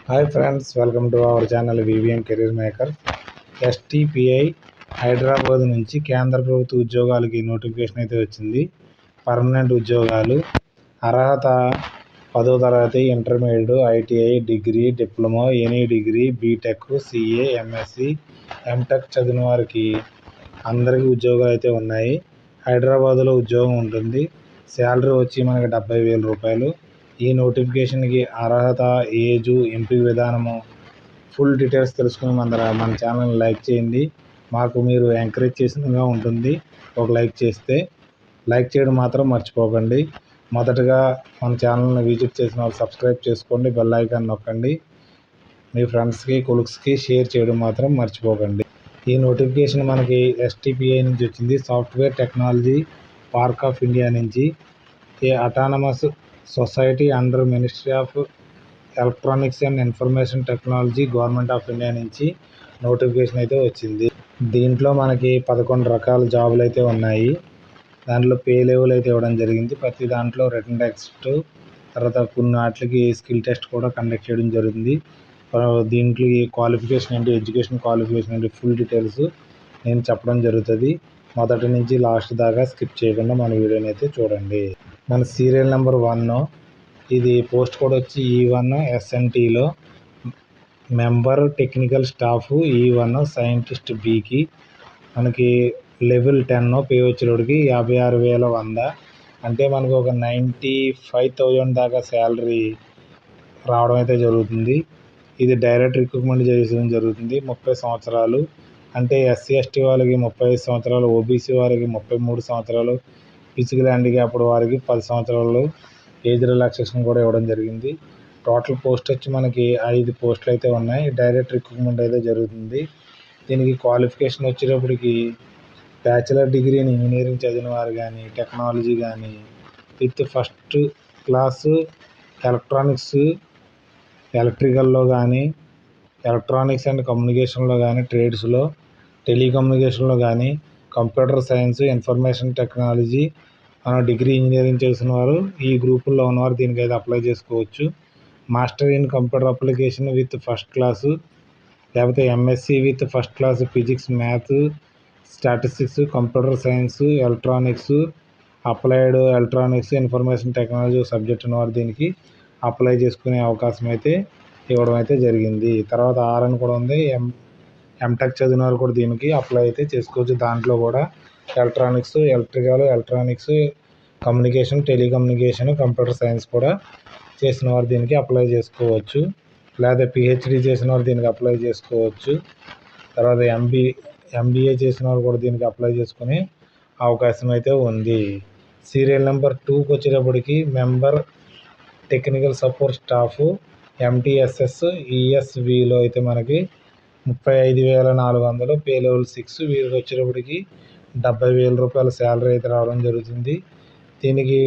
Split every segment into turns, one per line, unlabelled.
Hi friends, welcome to our channel VVM career maker. STPI Hyderabad నుంచి కేంద్ర ప్రభుత్వ ఉద్యోగాలకి నోటిఫికేషన్ అయితే వచ్చింది. పర్మనెంట్ ఉద్యోగాలు. అర్హత 10వ తరగతి, intermediate, ITI, degree, diploma, any degree, BTech, CA, MSc, MTech చదివిన వారికి అందరికీ ఉద్యోగాలు అయితే ఉన్నాయి. హైదరాబాద్లో ఉద్యోగం ఉంటుంది. శాలరీ వచ్చి మనకి 70,000 రూపాయలు. ఈ నోటిఫికేషన్కి అర్హత, ఏజు, ఎంపిక విధానము, ఫుల్ డీటెయిల్స్ తెలుసుకుని మన ఛానల్ని లైక్ చేయండి. మాకు మీరు ఎంకరేజ్ చేసినగా ఉంటుంది. ఒక లైక్ చేస్తే. లైక్ చేయడం మాత్రం మర్చిపోకండి. మొదటగా మన ఛానల్ని విజిట్ చేసిన వాళ్ళు సబ్స్క్రైబ్ చేసుకోండి, బెల్ ఐకాన్ నొక్కండి. మీ ఫ్రెండ్స్కి, కొలీగ్స్కి షేర్ చేయడం మాత్రం మర్చిపోకండి. ఈ నోటిఫికేషన్ మనకి ఎస్టీపీఐ నుంచి వచ్చింది. Software technology park of India నుంచి. A autonomous society under ministry of electronics and information technology, government of India నుంచి నోటిఫికేషన్ అయితే వచ్చింది. దీంట్లో మనకి 11 రకాల జాబులు అయితే ఉన్నాయి. దాంట్లో పే లెవెల్ అయితే ఇవ్వడం జరిగింది. ప్రతి దాంట్లో రిటన్ టెస్ట్, తర్వాత కొన్ని వాటికి స్కిల్ టెస్ట్ కూడా కండక్ట్ చేయడం జరుగుతుంది. దీంట్లో క్వాలిఫికేషన్ ఏంటి, ఎడ్యుకేషన్ క్వాలిఫికేషన్ ఏంటి, ఫుల్ డీటెయిల్స్ నేను చెప్పడం జరుగుతుంది. మొదటి నుంచి లాస్ట్ దాకా స్కిప్ చేయకుండా మన వీడియోని అయితే చూడండి. మన సీరియల్ నెంబర్ 1, ఇది పోస్ట్ కోడ్ వచ్చి E1 SNTలో member technical staff, E1 scientist బికి మనకి లెవెల్ 10 పే వచ్చేటికి 56,100. అంటే మనకు ఒక 95,000 దాకా శాలరీ రావడం అయితే జరుగుతుంది. ఇది డైరెక్ట్ రిక్రూట్మెంట్ చేయడం జరుగుతుంది. 30 సంవత్సరాలు అంటే SC ST వాళ్ళకి 35 సంవత్సరాలు, ఓబీసీ వారికి 33 సంవత్సరాలు, ఫిజికల్ హ్యాండిక్యాప్డ్ వారికి 10 సంవత్సరాలు ఏజ్ రిలాక్సేషన్ కూడా ఇవ్వడం జరిగింది. టోటల్ పోస్ట్ వచ్చి మనకి 5 పోస్టులు అయితే ఉన్నాయి. డైరెక్ట్ రిక్రూట్మెంట్ అయితే జరుగుతుంది. దీనికి క్వాలిఫికేషన్ వచ్చేటప్పటికి బ్యాచిలర్ డిగ్రీ ఇన్ ఇంజనీరింగ్ చదివిన వారు కానీ, టెక్నాలజీ కానీ, విత్ ఫస్ట్ క్లాసు ఎలక్ట్రానిక్స్, ఎలక్ట్రికల్లో కానీ, ఎలక్ట్రానిక్స్ అండ్ కమ్యూనికేషన్లో కానీ, ట్రేడ్స్లో, టెలికమ్యూనికేషన్లో కానీ, computer science, information technology, degree engineering చేసిన వారు, ఈ గ్రూపుల్లో ఉన్నవారు దీనికైతే అప్లై చేసుకోవచ్చు. Master in computer application with first class, లేకపోతే MSc with first class physics, math, statistics, computer science, electronics, applied electronics, information technology subject ఉన్నవారు దీనికి అప్లై చేసుకునే అవకాశం అయితే ఇవ్వడం అయితే జరిగింది. తర్వాత R అని కూడా ఉంది. ఎంటెక్ చదివిన వారు కూడా దీనికి అప్లై అయితే చేసుకోవచ్చు. దాంట్లో కూడా electronics, electrical, electronics, communication, telecommunication, computer science కూడా చేసిన వారు దీనికి అప్లై చేసుకోవచ్చు. లేదా పిహెచ్డి చేసిన వారు దీనికి అప్లై చేసుకోవచ్చు. తర్వాత ఎంబీఏ చేసిన వారు కూడా దీనికి అప్లై చేసుకునే అవకాశం అయితే ఉంది. సీరియల్ నెంబర్ 2కి వచ్చేటప్పటికి member technical support staff MTSS ESVలో అయితే మనకి 35,400, పే లెవెల్ 6. వీరికి వచ్చేటప్పటికి 70,000 రూపాయల శాలరీ అయితే రావడం జరుగుతుంది. దీనికి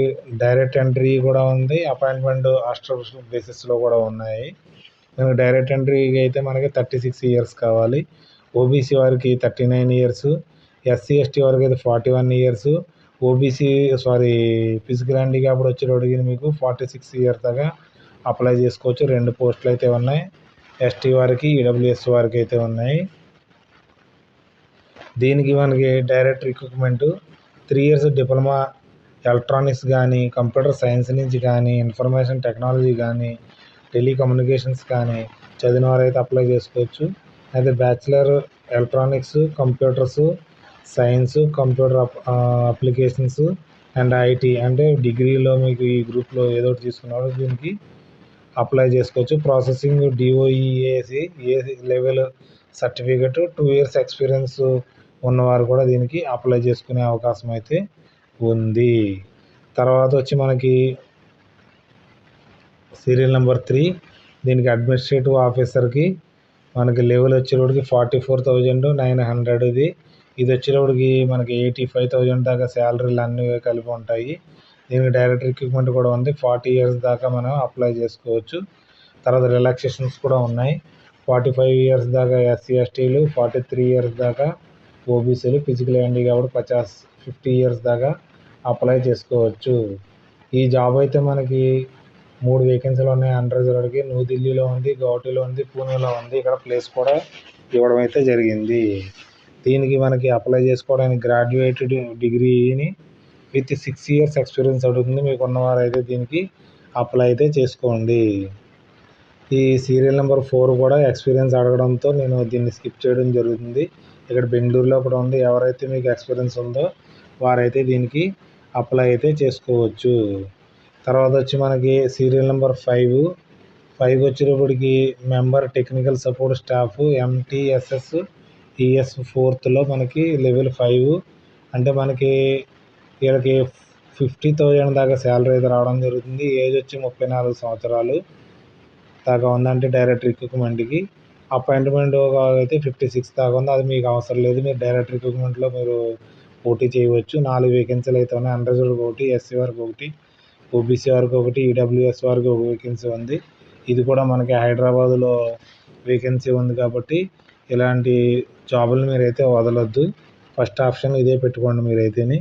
డైరెక్ట్ ఎంట్రీ కూడా ఉంది, అపాయింట్మెంట్ ఆస్ట్రల్ బేసిస్లో కూడా ఉన్నాయి. దీనికి డైరెక్ట్ ఎంట్రీకి అయితే మనకి 36 ఇయర్స్ కావాలి. ఓబీసీ వారికి 39 ఇయర్స్, SC ST వారికి అయితే 41 ఇయర్స్, ఫిజికల్ హ్యాండిక్యాప్డ్ వచ్చేటప్పటికి మీకు 46 ఇయర్స్ దాకా అప్లై చేసుకోవచ్చు. 2 పోస్టులు అయితే ఉన్నాయి. ST వారికి, EWS వారికి అయితే ఉన్నాయి. దీనికి మనకి direct recruitment 3 years diploma electronics కానీ, కంప్యూటర్ సైన్స్ నుంచి కానీ, ఇన్ఫర్మేషన్ టెక్నాలజీ కానీ, టెలికమ్యూనికేషన్స్ కానీ చదివిన వారు అయితే అప్లై చేసుకోవచ్చు. అయితే bachelor electronics, computers science, computer applications and IT అంటే డిగ్రీలో మీకు ఈ గ్రూప్లో ఏదో ఒకటి తీసుకున్నవారు దీనికి అప్లై చేసుకోవచ్చు. Processing DOEAC level certificate, 2 years experience ఉన్నవారు కూడా దీనికి అప్లై చేసుకునే అవకాశం అయితే ఉంది. తర్వాత వచ్చి మనకి సీరియల్ నెంబర్ 3, దీనికి అడ్మినిస్ట్రేటివ్ ఆఫీసర్కి మనకి లెవెల్ వచ్చేటప్పటికి 44,900. ఇది వచ్చేటప్పటికి మనకి 85,000 దాకా శాలరీలు అన్నీ కలిపి ఉంటాయి. దీనికి డైరెక్ట్ రిక్రూట్మెంట్ కూడా ఉంది. 40 ఇయర్స్ దాకా మనం అప్లై చేసుకోవచ్చు. తర్వాత రిలాక్సేషన్స్ కూడా ఉన్నాయి. 45 ఇయర్స్ దాకా SC STలు, 43 ఇయర్స్ దాకా ఓబీసీలు, ఫిజికల్ హ్యాండిక్యాప్డ్ 50 ఇయర్స్ దాకా అప్లై చేసుకోవచ్చు. ఈ జాబ్ అయితే మనకి 3 వేకెన్సీలు ఉన్నాయి అన్రిజర్వ్డ్కి. న్యూఢిల్లీలో ఉంది, గౌహటిలో ఉంది, పూణేలో ఉంది. ఇక్కడ ప్లేస్ కూడా ఇవ్వడం అయితే జరిగింది. దీనికి మనకి అప్లై చేసుకోవడానికి గ్రాడ్యుయేట్ డిగ్రీని విత్ 6 years ఎక్స్పీరియన్స్ అడుగుతుంది. మీకు ఉన్నవారు అయితే దీనికి అప్లై అయితే చేసుకోండి. ఈ సీరియల్ నెంబర్ 4 కూడా ఎక్స్పీరియన్స్ అడగడంతో నేను దీన్ని స్కిప్ చేయడం జరుగుతుంది. ఇక్కడ బెంగళూరులో కూడా ఉంది. ఎవరైతే మీకు ఎక్స్పీరియన్స్ ఉందో వారైతే దీనికి అప్లై అయితే చేసుకోవచ్చు. తర్వాత వచ్చి మనకి సీరియల్ నెంబర్ 5 వచ్చేటప్పటికి member technical support staff MTSS ES 4th మనకి లెవెల్ 5 అంటే మనకి వీళ్ళకి 50,000 దాకా శాలరీ అయితే రావడం జరుగుతుంది. ఏజ్ వచ్చి 34 సంవత్సరాలు దాకా ఉందంటే డైరెక్ట్ రిక్రూట్మెంట్కి. అపాయింట్మెంట్ అయితే 56 దాకా ఉంది. అది మీకు అవసరం లేదు. మీరు డైరెక్ట్ రిక్రూట్మెంట్లో మీరు పోటీ చేయవచ్చు. 4 వేకెన్సీలు అయితే ఉన్నాయి. అన్రిజర్వ్డ్ ఒకటి, SC వారికి ఒకటి, OBC వారికి ఒకటి, EWS వారికి ఒక వేకెన్సీ ఉంది. ఇది కూడా మనకి హైదరాబాదులో వేకెన్సీ ఉంది కాబట్టి ఇలాంటి జాబులు మీరైతే వదలొద్దు. ఫస్ట్ ఆప్షన్ ఇదే పెట్టుకోండి మీరైతేని.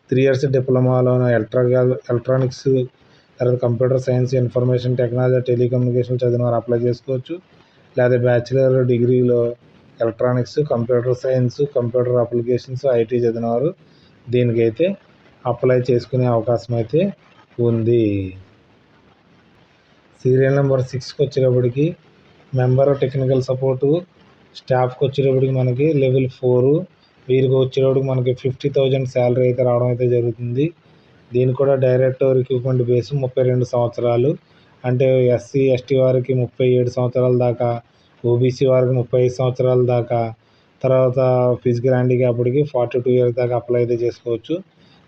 3 years డిప్లొమాలో ఎలక్ట్రానిక్స్, తర్వాత computer science, information technology, telecommunication చదివిన వారు అప్లై చేసుకోవచ్చు. లేదా బ్యాచిలర్ డిగ్రీలో electronics, computer science, computer applications, IT చదివిన వారు దీనికైతే అప్లై చేసుకునే అవకాశం అయితే ఉంది. సీరియల్ నెంబర్ 6కి వచ్చేటప్పటికి మెంబర్ టెక్నికల్ సపోర్టు స్టాఫ్కి వచ్చేటప్పటికి మనకి లెవెల్ 4. వీరికి వచ్చేటప్పటికి మనకి 50,000 శాలరీ అయితే రావడం అయితే జరుగుతుంది. దీనికి కూడా డైరెక్ట్ రిక్రూట్మెంట్ బేస్ 32 సంవత్సరాలు. అంటే SC ST వారికి 37 సంవత్సరాల దాకా, OBC వారికి 35 సంవత్సరాల దాకా, తర్వాత ఫిజికల్ హ్యాండిక్యాప్డ్కి 42 years దాకా అప్లై అయితే చేసుకోవచ్చు.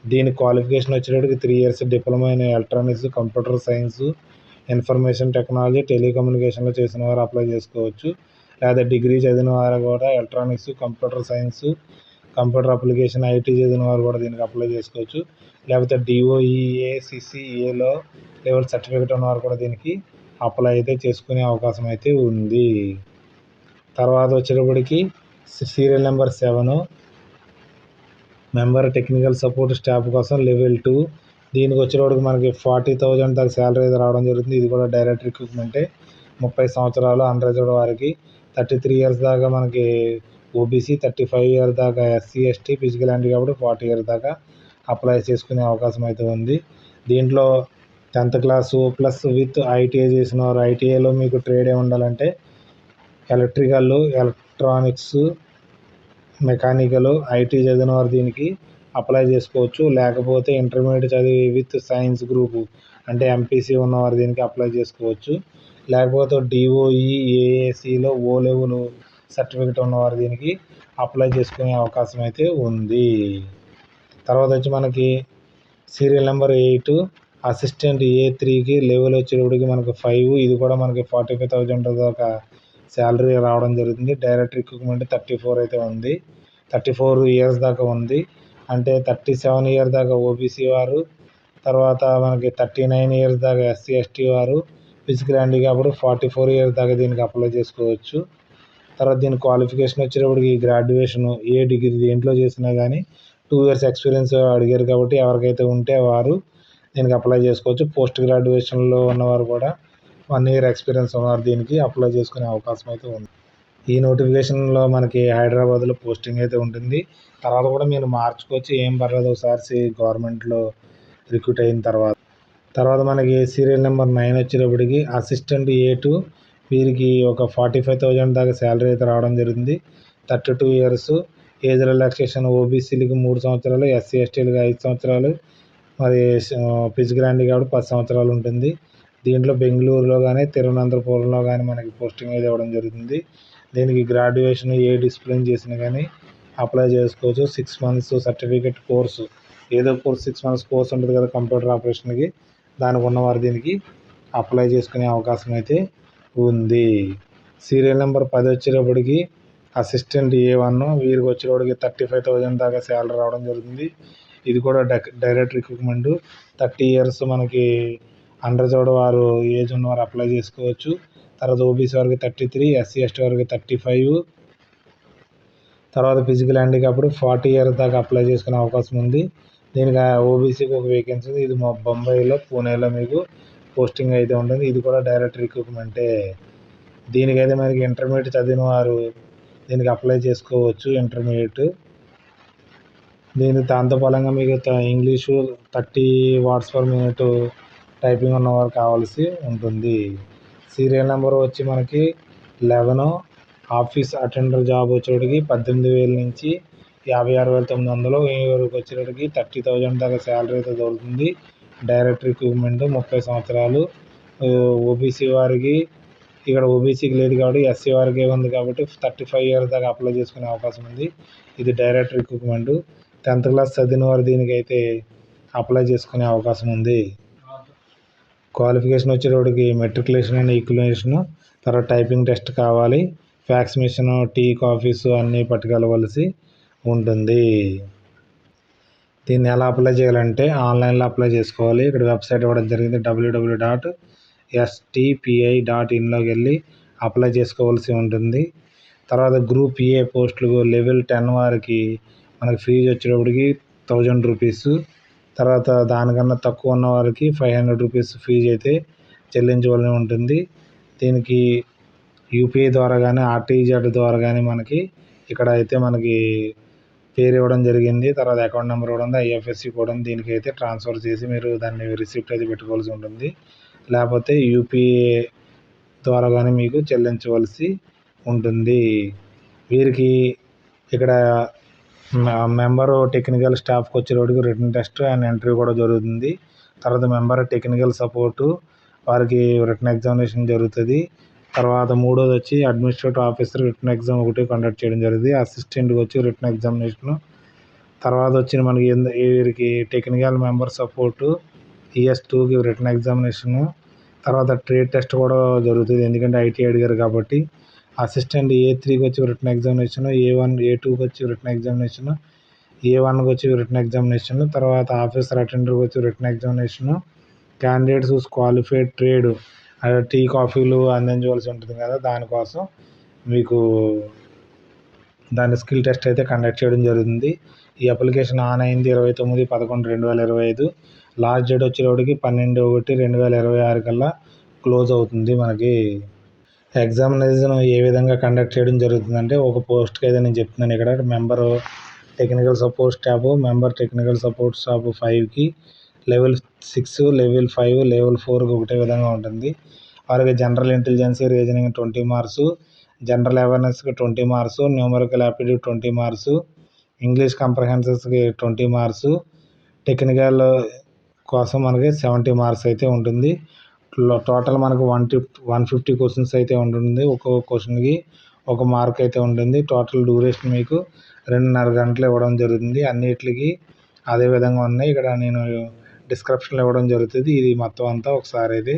దీని క్వాలిఫికేషన్ వచ్చేటప్పటికి 3 years diploma in electronics, computer science, information technology, టెలికమ్యూనికేషన్లో చేసిన వారు అప్లై చేసుకోవచ్చు. లేదా డిగ్రీ చదివిన వారు కూడా electronics, computer science, computer application, IT చదివిన వారు కూడా దీనికి అప్లై చేసుకోవచ్చు. లేకపోతే DOEA CCEAలో లెవెల్ సర్టిఫికేట్ ఉన్నవారు కూడా దీనికి అప్లై అయితే చేసుకునే అవకాశం అయితే ఉంది. తర్వాత వచ్చేటప్పటికి serial number 7 member technical support staff కోసం లెవెల్ 2. దీనికి వచ్చేటప్పటికి మనకి 40,000 దాకా శాలరీ అయితే రావడం జరుగుతుంది. ఇది కూడా డైరెక్ట్ రిక్రూట్మెంటే. 30 సంవత్సరాలు అన్రిజర్వ్డ్ వారికి, 33 years దాకా మనకి OBC, 35 years దాకా SC ST, physical handicapped 40 years దాకా అప్లై చేసుకునే అవకాశం అయితే ఉంది. దీంట్లో 10th class plus with ITI చేసిన వారు, ITIలో మీకు ట్రేడ్ ఏమి ఉండాలంటే ఎలక్ట్రికల్, ఎలక్ట్రానిక్స్, మెకానికల్, IT చదివిన వారు దీనికి అప్లై చేసుకోవచ్చు. లేకపోతే ఇంటర్మీడియట్ చదివి విత్ సైన్స్ గ్రూపు అంటే MPC ఉన్నవారు దీనికి అప్లై చేసుకోవచ్చు. లేకపోతే DOE AACలో O లెవెల్ సర్టిఫికేట్ ఉన్నవారు దీనికి అప్లై చేసుకునే అవకాశం అయితే ఉంది. తర్వాత వచ్చి మనకి సీరియల్ నెంబర్ 8 అసిస్టెంట్ A3కి లెవెల్ వచ్చేటప్పటికి మనకి 5. ఇది కూడా మనకి 45,000 దాకా శాలరీ రావడం జరుగుతుంది. డైరెక్ట్ రిక్రూట్మెంట్ 34 అయితే ఉంది. 34 years దాకా ఉంది. అంటే 37 years దాకా OBC వారు, తర్వాత మనకి 39 years దాకా SC ST వారు, ఫిజికల్ హ్యాండిక్యాప్డ్ 44 years దాకా దీనికి అప్లై చేసుకోవచ్చు. తర్వాత దీని క్వాలిఫికేషన్ వచ్చేటప్పటికి గ్రాడ్యుయేషన్ ఏ డిగ్రీ దేంట్లో చేసినా కానీ 2 years ఎక్స్పీరియన్స్ అడిగారు కాబట్టి ఎవరికైతే ఉంటే వారు దీనికి అప్లై చేసుకోవచ్చు. పోస్ట్ గ్రాడ్యుయేషన్లో ఉన్నవారు కూడా 1 year ఎక్స్పీరియన్స్ ఉన్నవారు దీనికి అప్లై చేసుకునే అవకాశం అయితే ఉంది. ఈ నోటిఫికేషన్లో మనకి హైదరాబాద్లో పోస్టింగ్ అయితే ఉంటుంది. తర్వాత కూడా మీరు మార్చుకోవచ్చు, ఏం పర్లేదు ఒకసారి గవర్నమెంట్లో రిక్రూట్ అయిన తర్వాత మనకి సీరియల్ నెంబర్ 9 వచ్చేటప్పటికి అసిస్టెంట్ A2. వీరికి ఒక 45,000 దాకా శాలరీ అయితే రావడం జరుగుతుంది. 32 years. ఏజ్ రిలాక్సేషన్ OBCలకి 3 సంవత్సరాలు, SC STలకి 5 సంవత్సరాలు, మరి ఫిజికల్ హ్యాండిక్యాప్డ్ 10 సంవత్సరాలు ఉంటుంది. దీంట్లో బెంగళూరులో కానీ తిరువనంతపురంలో కానీ మనకి పోస్టింగ్ అయితే ఇవ్వడం జరుగుతుంది. దీనికి గ్రాడ్యుయేషన్ ఏ డిసిప్లిన్ చేసినా కానీ అప్లై చేసుకోవచ్చు. 6 months సర్టిఫికేట్ కోర్సు, ఏదో కోర్స్ 6 months కోర్స్ ఉంటుంది కదా కంప్యూటర్ ఆపరేషన్కి, దానికి ఉన్నవారు దీనికి అప్లై చేసుకునే అవకాశం అయితే ఉంది. సీరియల్ నెంబర్ 10 వచ్చేటప్పటికి అసిస్టెంట్ A1. వీరికి వచ్చేటప్పటికి 35,000 దాకా శాలరీ రావడం జరుగుతుంది. ఇది కూడా డైరెక్ట్ రిక్రూట్మెంట్. 30 years మనకి అన్రిజర్వ్డ్ వారు ఏజ్ ఉన్నవారు అప్లై చేసుకోవచ్చు. తర్వాత OBC వారికి 33, SC ST వారికి 35, తర్వాత ఫిజికల్ హ్యాండిక్యాప్డ్ 40 years దాకా అప్లై చేసుకునే అవకాశం ఉంది. దీనికి OBCకి ఒక వేకెన్సీ ఉంది. ఇది మా బొంబాయిలో, పూణేలో మీకు పోస్టింగ్ అయితే ఉంటుంది. ఇది కూడా డైరెక్ట్ రిక్రూట్మెంటే. దీనికైతే మనకి ఇంటర్మీడియట్ చదివిన వారు దీనికి అప్లై చేసుకోవచ్చు. ఇంటర్మీడియట్ దాంతో ఫలంగా మీకు English 30 words per minute typing ఉన్నవారు కావాల్సి ఉంటుంది. సీరియల్ నెంబర్ వచ్చి మనకి 11. ఆఫీస్ అటెండర్ జాబ్ వచ్చేటికి 18,000 నుంచి 56,900 వరకు వచ్చేటికి 30,000 దాకా శాలరీ అయితే దొరుకుతుంది. డైరెక్ట్ రిక్రూట్మెంట్ 30 సంవత్సరాలు. ఓబీసీ వారికి ఇక్కడ ఓబీసీకి లేదు కాబట్టి ఎస్సీ వారికి ఉంది కాబట్టి 35 ఇయర్స్ దాకా అప్లై చేసుకునే అవకాశం ఉంది. ఇది డైరెక్ట్ రిక్రూట్మెంట్. 10th క్లాస్ చదివిన వారు దీనికైతే అప్లై చేసుకునే అవకాశం ఉంది. క్వాలిఫికేషన్ వచ్చేటప్పటికి మెట్రికులేషన్ అండ్ ఈక్వలేషన్, తర్వాత టైపింగ్ టెస్ట్ కావాలి. ఫ్యాక్స్ మిషన్, టీ, కాఫీస్ అన్నీ పట్టుకెళ్ళవలసి ఉంటుంది. దీన్ని ఎలా అప్లై చేయాలంటే ఆన్లైన్లో అప్లై చేసుకోవాలి. ఇక్కడ వెబ్సైట్ ఇవ్వడం జరిగింది www.stpi.in వెళ్ళి అప్లై చేసుకోవాల్సి ఉంటుంది. తర్వాత గ్రూప్ ఏ పోస్టులు లెవెల్ 10 వారికి మనకి ఫీజు వచ్చేటప్పటికి 1000 రూపీస్. తర్వాత దానికన్నా తక్కువ ఉన్న వారికి 500 రూపీస్ ఫీజు అయితే చెల్లించవలసి ఉంటుంది. దీనికి యూపీఐ ద్వారా కానీ ఆర్టీజెడ్ ద్వారా కానీ మనకి ఇక్కడ అయితే మనకి పేరు ఇవ్వడం జరిగింది. తర్వాత అకౌంట్ నెంబర్ ఇవ్వడం, ఐఎఫ్ఎస్సి కోడ్ దీనికైతే ట్రాన్స్ఫర్ చేసి మీరు దాన్ని రిసిప్ట్ అయితే పెట్టుకోవాల్సి ఉంటుంది. లేకపోతే యూపీఐ ద్వారా కానీ మీకు చెల్లించవలసి ఉంటుంది. వీరికి ఇక్కడ మెంబరు టెక్నికల్ స్టాఫ్కి వచ్చేటప్పటికి రిటన్ టెస్ట్ అండ్ ఇంటర్వ్యూ కూడా జరుగుతుంది. తర్వాత మెంబర్ టెక్నికల్ సపోర్టు వారికి రిటన్ ఎగ్జామినేషన్ జరుగుతుంది. తర్వాత మూడోది వచ్చి అడ్మినిస్ట్రేటివ్ ఆఫీసర్ రిటన్ ఎగ్జామ్ ఒకటి కండక్ట్ చేయడం జరుగుతుంది. అసిస్టెంట్కి వచ్చి రిటన్ ఎగ్జామినేషను. తర్వాత వచ్చి మనకి వీరికి టెక్నికల్ మెంబర్ సపోర్టు ES2కి రిటన్ ఎగ్జామినేషను. తర్వాత ట్రేడ్ టెస్ట్ కూడా జరుగుతుంది, ఎందుకంటే ఐటీ అడిగారు కాబట్టి. అసిస్టెంట్ A3కి వచ్చి రిటన్ ఎగ్జామినేషన్, A1 A2కి వచ్చి రిటన్ ఎగ్జామినేషన్, A1కి వచ్చి రిటన్ ఎగ్జామినేషన్. తర్వాత ఆఫీసర్ అటెండర్కి వచ్చి written examination. Candidates qualified trade tea కాఫీలు అందించవలసి ఉంటుంది కదా, దానికోసం మీకు దాని స్కిల్ టెస్ట్ అయితే కండక్ట్ చేయడం జరుగుతుంది. ఈ అప్లికేషన్ ఆన్ అయింది 29/11/2025. లాస్ట్ డేట్ వచ్చేటప్పటికి 12/1/2026 కల్లా క్లోజ్ అవుతుంది. మనకి ఎగ్జామినేషన్ ఏ విధంగా కండక్ట్ చేయడం జరుగుతుందంటే ఒక పోస్ట్కి అయితే నేను చెప్తున్నాను ఇక్కడ member technical support staff, member technical support staff 5కి లెవెల్ 6, లెవెల్ 5, లెవెల్ 4కి ఒకటే విధంగా ఉంటుంది. వారికి general intelligence reasoning 20 marks, general అవేర్నెస్కి 20 marks, numerical aptitude 20 marks, English కంప్రహెన్షన్స్కి 20 మార్క్స్, టెక్నికల్ కోసం మనకి 70 మార్క్స్ అయితే ఉంటుంది. టోటల్ మనకు 150 క్వశ్చన్స్ అయితే ఉంటుంది. ఒక్కొక్క క్వశ్చన్కి 1 మార్క్ అయితే ఉంటుంది. టోటల్ డ్యూరేషన్ మీకు 2.5 గంటలు ఇవ్వడం జరుగుతుంది. అన్నిటికి అదే విధంగా ఉన్నాయి. ఇక్కడ నేను డిస్క్రిప్షన్లో ఇవ్వడం జరుగుతుంది. ఇది మొత్తం అంతా ఒకసారి అయితే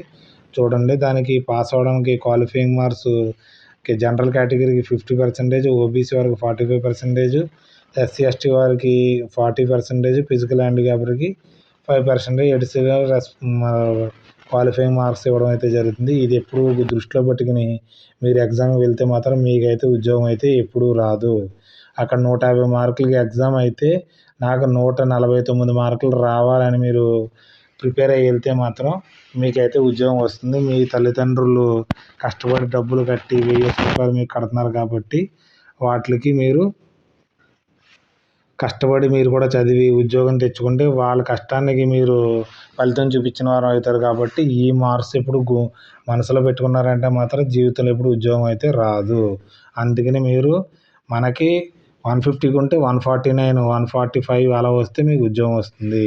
చూడండి. దానికి పాస్ అవ్వడానికి క్వాలిఫైయింగ్ మార్క్స్ జనరల్ కేటగిరీకి 50%, ఓబీసీ వారికి 45%, ఎస్సీ ఎస్టీ వారికి 40%, ఫిజికల్ హ్యాండిక్యాప్డ్కి 5% ఎడిషనల్ క్వాలిఫైయింగ్ మార్క్స్ ఇవ్వడం అయితే జరుగుతుంది. ఇది ఎప్పుడు దృష్టిలో పెట్టుకుని మీరు ఎగ్జామ్కి వెళ్తే మాత్రం మీకైతే ఉద్యోగం అయితే ఎప్పుడూ రాదు. అక్కడ 150 మార్కులకి ఎగ్జామ్ అయితే నాకు 149 మార్కులు రావాలని మీరు ప్రిపేర్ అయ్యి వెళ్తే మాత్రం మీకైతే ఉద్యోగం వస్తుంది. మీ తల్లిదండ్రులు కష్టపడి డబ్బులు కట్టి 1000 రూపాయలు మీకు కడుతున్నారు కాబట్టి వాటికి మీరు కష్టపడి మీరు కూడా చదివి ఉద్యోగం తెచ్చుకుంటే వాళ్ళ కష్టానికి మీరు ఫలితం చూపించిన వారు అవుతారు. కాబట్టి ఈ మార్క్స్ ఎప్పుడు మనసులో పెట్టుకున్నారంటే మాత్రం జీవితంలో ఎప్పుడు ఉద్యోగం అయితే రాదు. అందుకని మీరు మనకి 150కి ఉంటే 149, 145 అలా వస్తే మీకు ఉద్యోగం వస్తుంది.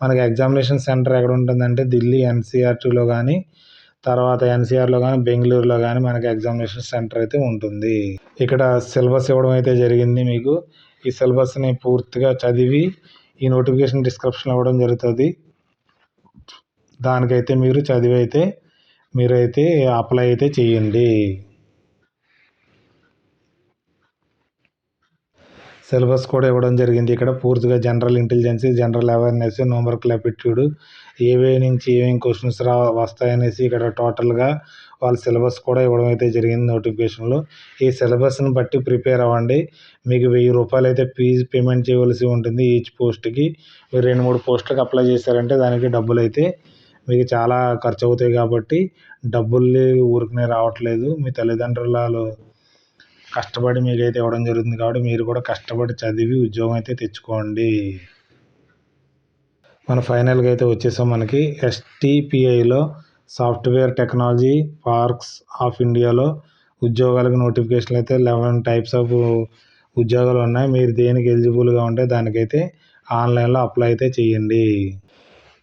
మనకి ఎగ్జామినేషన్ సెంటర్ ఎక్కడ ఉంటుందంటే ఢిల్లీ NCERTలో కానీ, తర్వాత NCRలో కానీ, బెంగళూరులో కానీ మనకి ఎగ్జామినేషన్ సెంటర్ అయితే ఉంటుంది. ఇక్కడ సిలబస్ ఇవ్వడం అయితే జరిగింది. మీకు ఈ సిలబస్ని పూర్తిగా చదివి ఈ నోటిఫికేషన్ డిస్క్రిప్షన్లో ఇవ్వడం జరుగుతుంది. దానికైతే మీరు చదివి అయితే మీరైతే అప్లై అయితే చేయండి. సిలబస్ కూడా ఇవ్వడం జరిగింది. ఇక్కడ పూర్తిగా general intelligence, general awareness, numerical aptitude ఏవే నుంచి ఏమేమి క్వశ్చన్స్ వస్తాయనేసి ఇక్కడ టోటల్గా వాళ్ళ సిలబస్ కూడా ఇవ్వడం అయితే జరిగింది నోటిఫికేషన్లో. ఈ సిలబస్ని బట్టి ప్రిపేర్ అవ్వండి. మీకు 1000 రూపాయలు అయితే ఫీజు పేమెంట్ చేయవలసి ఉంటుంది ఈచ్ పోస్ట్కి. మీరు 2-3 పోస్టులకు అప్లై చేశారంటే దానికి డబ్బులు అయితే మీకు చాలా ఖర్చు అవుతాయి కాబట్టి డబ్బులు ఊరికనే రావట్లేదు. మీ తల్లిదండ్రులు కష్టపడి మీకైతే ఇవ్వడం జరుగుతుంది కాబట్టి మీరు కూడా కష్టపడి చదివి ఉద్యోగం అయితే తెచ్చుకోండి. మన ఫైనల్గా అయితే వచ్చేసాం. మనకి STPIలో సాఫ్ట్వేర్ టెక్నాలజీ పార్క్స్ ఆఫ్ ఇండియాలో ఉద్యోగాలకు నోటిఫికేషన్లు అయితే 11 టైప్స్ ఆఫ్ ఉద్యోగాలు ఉన్నాయి. మీరు దేనికి ఎలిజిబుల్గా ఉంటే దానికైతే ఆన్లైన్లో అప్లై అయితే చేయండి.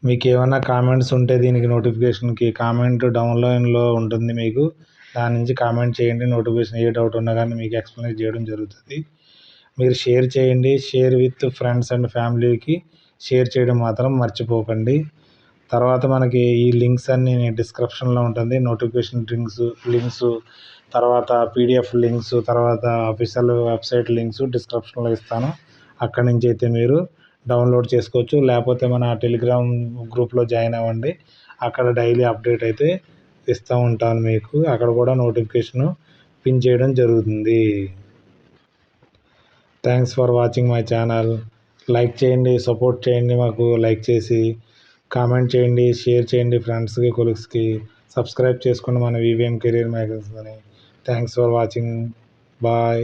మీకు ఏమైనా కామెంట్స్ ఉంటే దీనికి నోటిఫికేషన్కి కామెంట్ డౌన్లైన్లో ఉంటుంది, మీకు దాని నుంచి కామెంట్ చేయండి. నోటిఫికేషన్ ఏ డౌట్ ఉన్నా కానీ మీకు ఎక్స్ప్లెయిన్ చేయడం జరుగుతుంది. మీరు షేర్ చేయండి. షేర్ విత్ ఫ్రెండ్స్ అండ్ ఫ్యామిలీకి షేర్ చేయడం మాత్రం మర్చిపోకండి. తర్వాత మనకి ఈ లింక్స్ అన్నీ డిస్క్రిప్షన్లో ఉంటుంది. నోటిఫికేషన్ లింక్స్, తర్వాత PDF లింక్స్, తర్వాత అఫీషియల్ వెబ్సైట్ లింక్స్ డిస్క్రిప్షన్లో ఇస్తాను. అక్కడి నుంచి అయితే మీరు డౌన్లోడ్ చేసుకోవచ్చు. లేకపోతే మన టెలిగ్రామ్ గ్రూప్లో జాయిన్ అవ్వండి. అక్కడ డైలీ అప్డేట్ అయితే ఇస్తూ ఉంటాను మీకు. అక్కడ కూడా నోటిఫికేషన్ పిన్ చేయడం జరుగుతుంది. Thanks for watching my channel. Like చేయండి, సపోర్ట్ చేయండి. మాకు లైక్ చేసి కామెంట్ చేయండి, షేర్ చేయండి ఫ్రెండ్స్కి, కొలీగ్స్కి. సబ్స్క్రైబ్ చేసుకోండి మన VVM కెరీర్ మ్యాగజైన్స్ని. Thanks for watching. బాయ్.